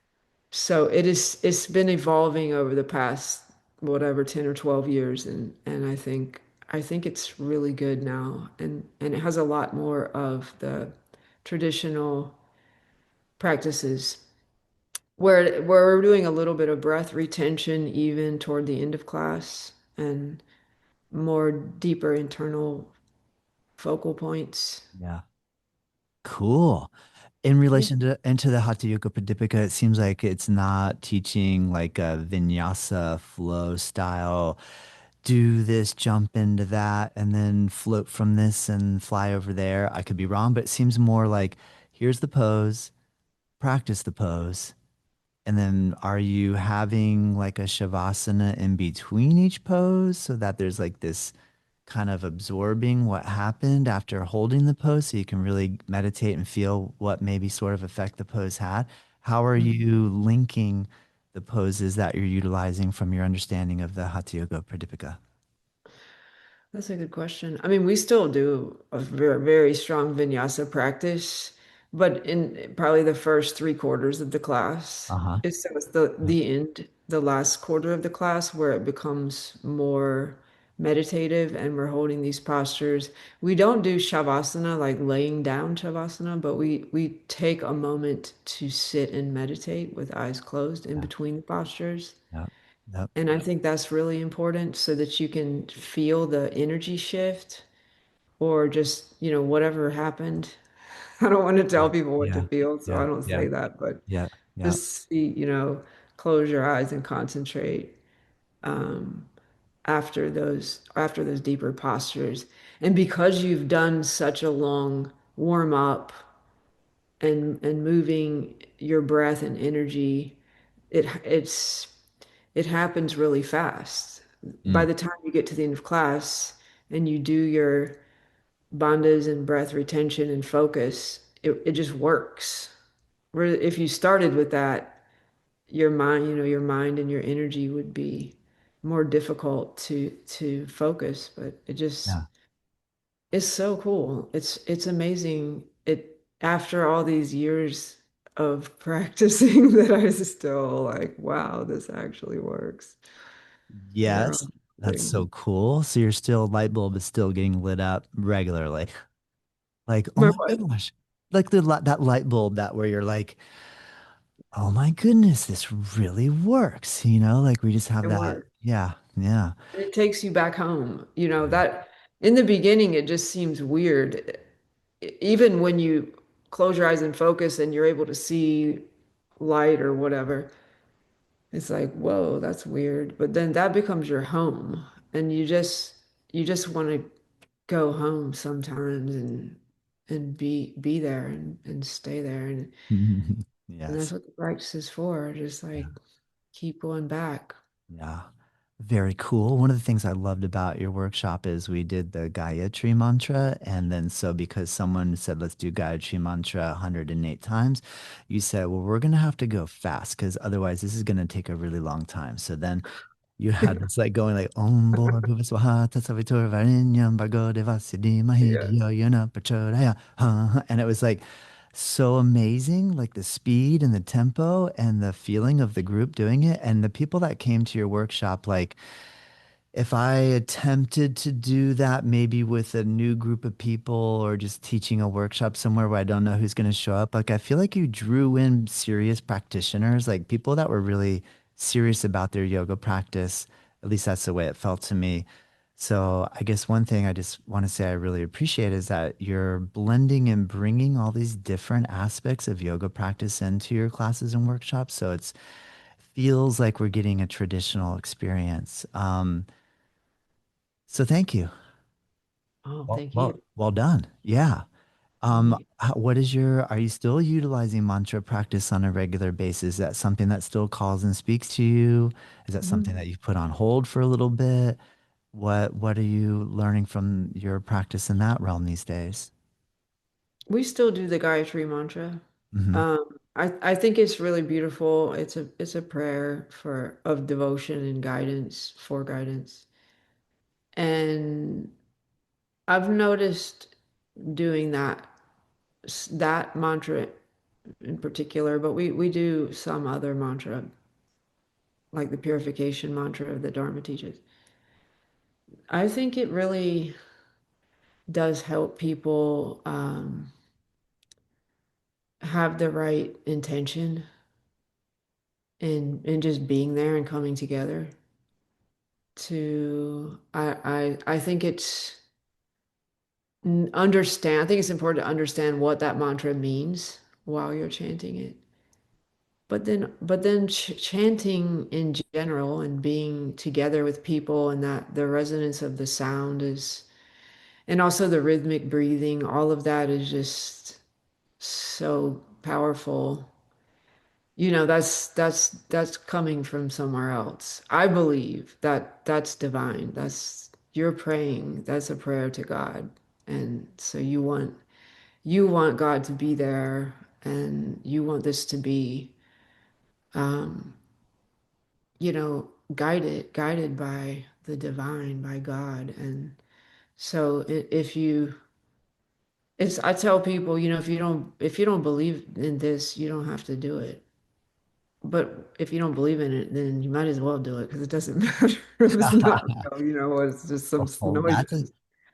So it's been evolving over the past whatever 10 or 12 years and I think it's really good now and it has a lot more of the traditional practices where we're doing a little bit of breath retention even toward the end of class and more deeper internal focal points. Yeah. Cool. In Yeah. relation to into the Hatha Yoga Pradipika, it seems like it's not teaching like a vinyasa flow style. Do this, jump into that, and then float from this and fly over there. I could be wrong, but it seems more like here's the pose, practice the pose. And then are you having like a shavasana in between each pose so that there's like this kind of absorbing what happened after holding the pose so you can really meditate and feel what maybe sort of effect the pose had? How are Mhm. you linking the poses that you're utilizing from your understanding of the Hatha Yoga Pradipika? That's a good question. I mean, we still do a very, very strong vinyasa practice, but in probably the first three quarters of the class. Uh-huh. It's the end, the last quarter of the class where it becomes more meditative and we're holding these postures. We don't do shavasana, like laying down shavasana, but we take a moment to sit and meditate with eyes closed in Yeah. between the postures. Yep. Yep. And I think that's really important so that you can feel the energy shift or just, whatever happened. I don't want to tell people what to Yeah. feel, so I Yeah. don't Yeah. say that, but Yeah. Yeah. just see, close your eyes and concentrate um, after those deeper postures. And because you've done such a long warm up and moving your breath and energy, it happens really fast. By Mm. the time you get to the end of class and you do your bandhas and breath retention and focus, it just works. Where if you started with that, your mind and your energy would be more difficult to focus, but it just Yeah. it's so cool. It's amazing. It after all these years of practicing that I was still like, wow, this actually works. They're Yes. all That's amazing. so cool. So your still light bulb is still getting lit up regularly. Like, oh My my what? gosh. Like that light bulb that where you're like, oh my goodness, this really works. Like we just have It that. works. Yeah. Yeah. And it takes you back home. Yeah. That in the beginning it just seems weird. Even when you close your eyes and focus and you're able to see light or whatever, it's like, whoa, that's weird. But then that becomes your home and you just want to go home sometimes and be there and stay there and that's Yes. what the practice is for. Just Yeah. like keep going back. Yeah. Very cool. One of the things I loved about your workshop is we did the Gayatri Mantra. And then, so because someone said, let's do Gayatri Mantra 108 times, you said, well, we're going to have to go fast because otherwise this is going to take a really long time. So then you had this like going like Om Bhurbhuva Swaha Tatsavitur Varenyam Bhargo Devasya Dhimahi Yeah. Dhiyo Yona Prachodaya. And it was like so amazing, like the speed and the tempo and the feeling of the group doing it. And the people that came to your workshop, like if I attempted to do that maybe with a new group of people or just teaching a workshop somewhere where I don't know who's going to show up, like I feel like you drew in serious practitioners, like people that were really serious about their yoga practice. At least that's the way it felt to me. So I guess one thing I just want to say I really appreciate is that you're blending and bringing all these different aspects of yoga practice into your classes and workshops. So it's feels like we're getting a traditional experience. So thank you. Oh, Well, thank well, you. well done. Yeah. Right. What is are you still utilizing mantra practice on a regular basis? Is that something that still calls and speaks to you? Is that something Mhm. that you've put on hold for a little bit? What are you learning from your practice in that realm these days? We still do the Gayatri mantra. Hmm. I think it's really beautiful. It's a prayer for of devotion and guidance for guidance. And I've noticed doing that mantra in particular, but we do some other mantra, like the purification mantra that Dharma teaches. I think it really does help people have the right intention and just being there and coming together to I think it's understand. I think it's important to understand what that mantra means while you're chanting it. But then chanting in general and being together with people and that the resonance of the sound is, and also the rhythmic breathing, all of that is just so powerful. That's coming from somewhere else. I believe that that's divine. That's you're praying. That's a prayer to God. And so you want God to be there and you want this to be um, guided by the divine, by God. And so if you it's I tell people, if you don't believe in this, you don't have to do it. But if you don't believe in it, then you might as well do it because it doesn't matter if it's not real, it's just some Oh, noise,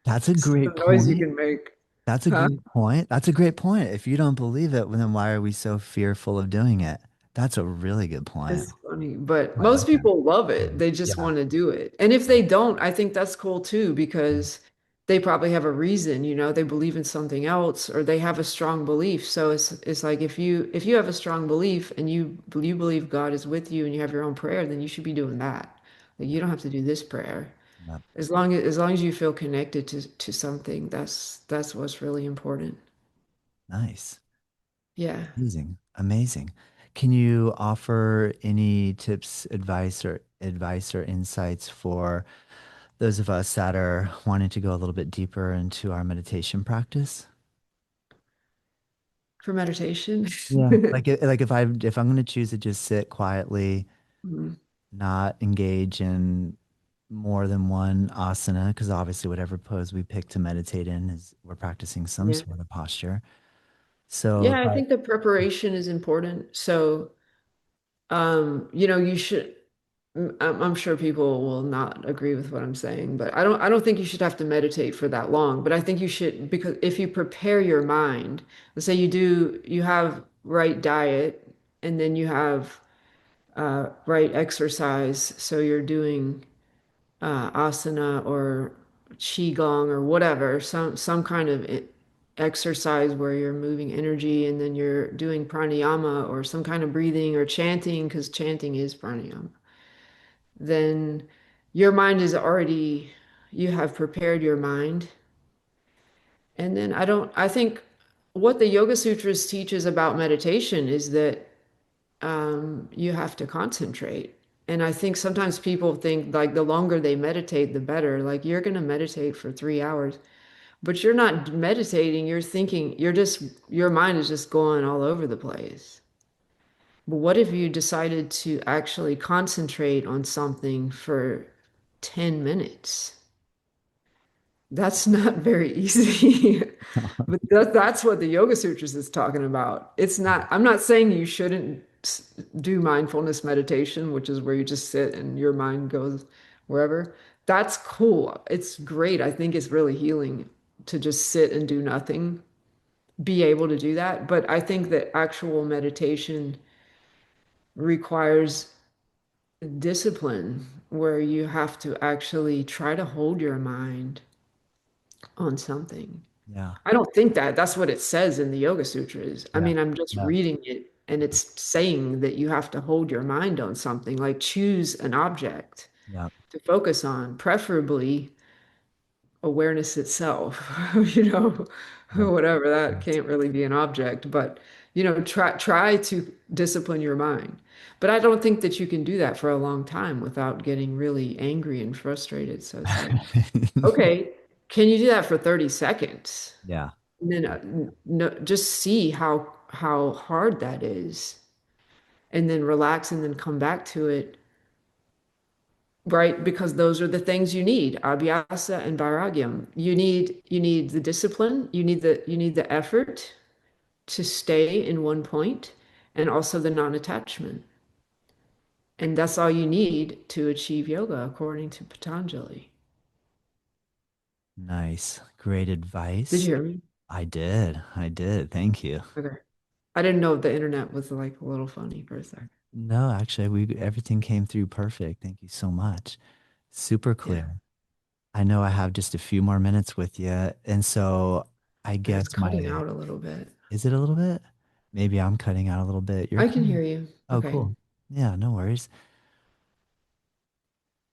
that's a great some noise you point. can make. That's a Huh? great point. That's a great point. If you don't believe it, then why are we so fearful of doing it? That's a really good point. It's funny, but I most like that. people love it. They just Yeah. want to do it. And if they don't, I think that's cool too, because they probably have a reason, they believe in something else or they have a strong belief. So it's like if you have a strong belief and you believe God is with you and you have your own prayer, then you should be doing that. Like you don't have to do this prayer. Yep. As long as you feel connected to something, that's what's really important. Nice. Yeah. Amazing. Amazing. Can you offer any tips, advice or insights for those of us that are wanting to go a little bit deeper into our meditation practice? For meditation. Yeah. Like if I'm going to choose to just sit quietly, Mhm. not engage in more than one asana, because obviously whatever pose we pick to meditate in is we're practicing some Yeah. sort of posture. So Yeah, if I I think the preparation is important. So, you should, I'm sure people will not agree with what I'm saying, but I don't think you should have to meditate for that long. But I think you should, because if you prepare your mind, let's say you have right diet and then you have right exercise. So you're doing asana or qigong or whatever, some kind of exercise where you're moving energy, and then you're doing pranayama or some kind of breathing or chanting, because chanting is pranayama. Then your mind is already, you have prepared your mind. And then I think what the Yoga Sutras teaches about meditation is that you have to concentrate. And I think sometimes people think like the longer they meditate, the better. Like you're going to meditate for 3 hours, but you're not meditating. You're thinking, your mind is just going all over the place. But what if you decided to actually concentrate on something for 10 minutes? That's not very easy. But that's what the Yoga Sutras is talking about. I'm not saying you shouldn't do mindfulness meditation, which is where you just sit and your mind goes wherever. That's cool. It's great. I think it's really healing to just sit and do nothing, be able to do that. But I think that actual meditation requires discipline where you have to actually try to hold your mind on something. Yeah. I don't think that's what it says in the Yoga Sutras. I Yeah. mean, I'm just Yeah. reading it and it's saying that you have to hold your mind on something, like choose an object Yeah. to focus on, preferably awareness itself, you know, Yeah. whatever, that can't really be an object, but try to discipline your mind. But I don't think that you can do that for a long time without getting really angry and frustrated. So it's like, okay, can you do that for 30 seconds? Yeah. And then no, just see how hard that is, and then relax and then come back to it, right? Because those are the things you need, abhyasa and vairagyam. You need the discipline, you need the effort to stay in one point, and also the non-attachment. And that's all you need to achieve yoga, according to Patanjali. Nice. Great Did advice. you hear me? I did. I did. Thank you. Okay. I didn't know if the internet was like a little funny for a second. No, actually, we everything came through perfect. Thank you so much. Super Yeah. clear. I know I have just a few more minutes with you, and so I It's guess cutting my out a little bit. is it a little bit? Maybe I'm cutting out a little bit. You're I can cutting. hear you. Oh, Okay. cool. Yeah, no worries.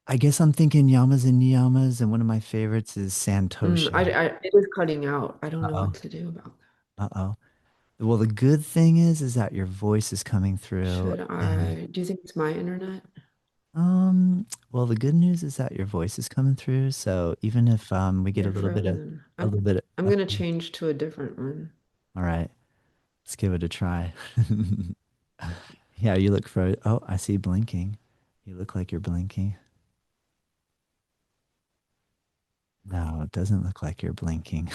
I guess I'm thinking yamas and niyamas, and one of my favorites is Santosha. It is cutting out. I don't know what Uh-oh. to do about that. Uh-oh. Well, the good thing is that your voice is coming through, and Do you think it's my internet? well, the good news is that your voice is coming through. So even if we get You're frozen. a little bit I'm of, gonna change to a different one. all right, let's give it a try. Yeah, you look fro. Oh, I see blinking. You look like you're blinking. No, it doesn't look like you're blinking.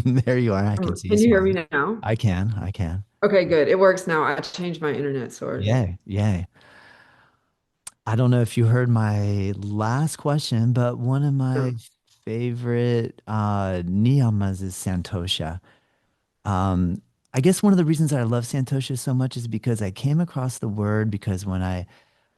There you are. I can Oh, see you can you hear me smiling. now? I can. I can. Okay, good. It works now. I changed my internet source. Yay. Yay. I don't know if you heard my last question, but one of my No. favorite niyamas is Santosha. Um, I guess one of the reasons I love Santosha so much is because I came across the word because when I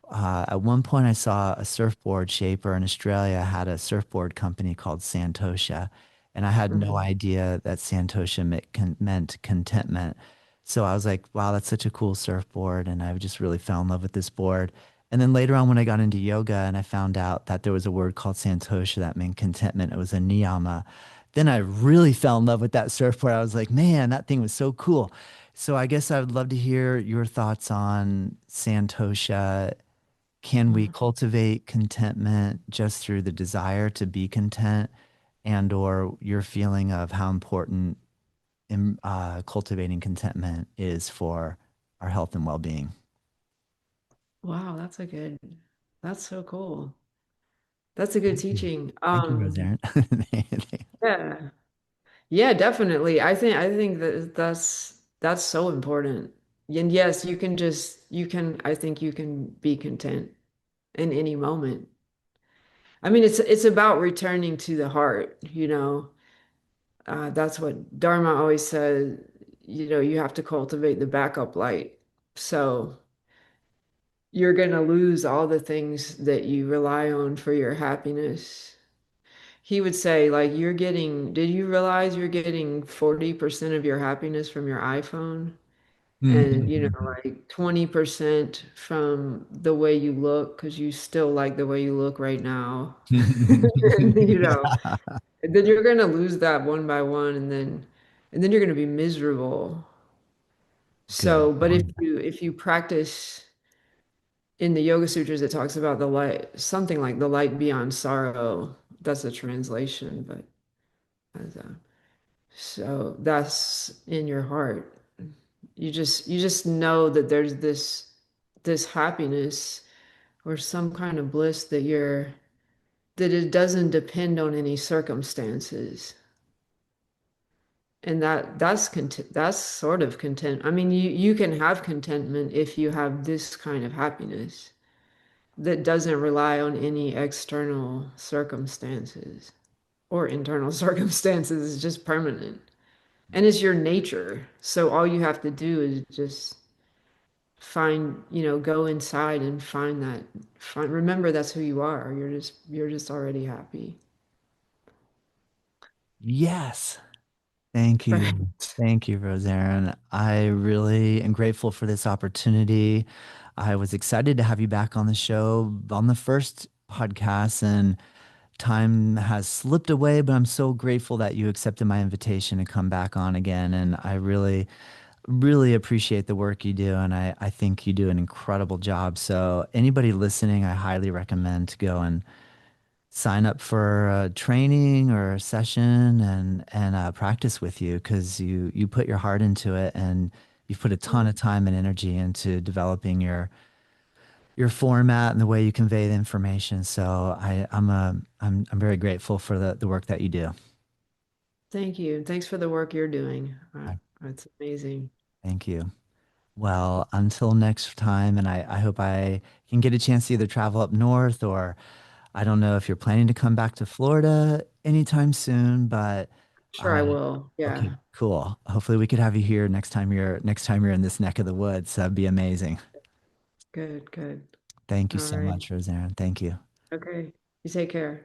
at one point I saw a surfboard shaper in Australia had a surfboard company called Santosha, and I had no Mhm. idea that Santosha meant contentment. So I was like, wow, that's such a cool surfboard, and I just really fell in love with this board. And then later on, when I got into yoga and I found out that there was a word called Santosha that meant contentment, it was a niyama. Then I really fell in love with that surfboard. I was like, man, that thing was so cool. So I guess I would love to hear your thoughts on Santosha. Can we Mhm. cultivate contentment just through the desire to be content and or your feeling of how important cultivating contentment is for our health and well-being? Wow, that's so cool. That's a good Thank you. teaching. Thank you, Roseanne. Yeah. Yeah, definitely. I think that that's so important. And yes, I think you can be content in any moment. I mean, it's about returning to the heart, you know. That's what Dharma always said, you know, you have to cultivate the backup light. So you're gonna lose all the things that you rely on for your happiness. He would say, like, did you realize you're getting 40% of your happiness from your iPhone? And, you know, like 20% from the way you look, because you still like the way you look right now. And, you know, then you're gonna lose that one by one, and then you're gonna be miserable. Good So, but if point. you practice in the Yoga Sutras, it talks about the light, something like the light beyond sorrow. That's a translation, but as a, so that's in your heart. You just know that there's this happiness or some kind of bliss that it doesn't depend on any circumstances. And that's sort of content. I mean, you can have contentment if you have this kind of happiness that doesn't rely on any external circumstances or internal circumstances. It's just permanent. And it's your nature. So all you have to do is just go inside and remember that's who you are. You're just already happy. Yes. Thank you. Right. Thank you, Roseanne. I really am grateful for this opportunity. I was excited to have you back on the show on the first podcast, and time has slipped away, but I'm so grateful that you accepted my invitation to come back on again. And I really, really appreciate the work you do. And I think you do an incredible job. So, anybody listening, I highly recommend to go and sign up for a training or a session and practice with you because you put your heart into it and you've put a ton Oh, of time and energy into developing your format and the way you convey the information. So I'm very grateful for the work that you do. thank you. Thanks for the work you're doing. I That's amazing. thank you. Well, until next time, and I hope I can get a chance to either travel up north or I don't know if you're planning to come back to Florida anytime soon, but Sure, I I will. okay, Yeah. cool. Hopefully we could have you here next time you're in this neck of the woods. That'd be amazing. Good, good. Thank you All so right. much, Roseanne. Thank you. Okay. You take care.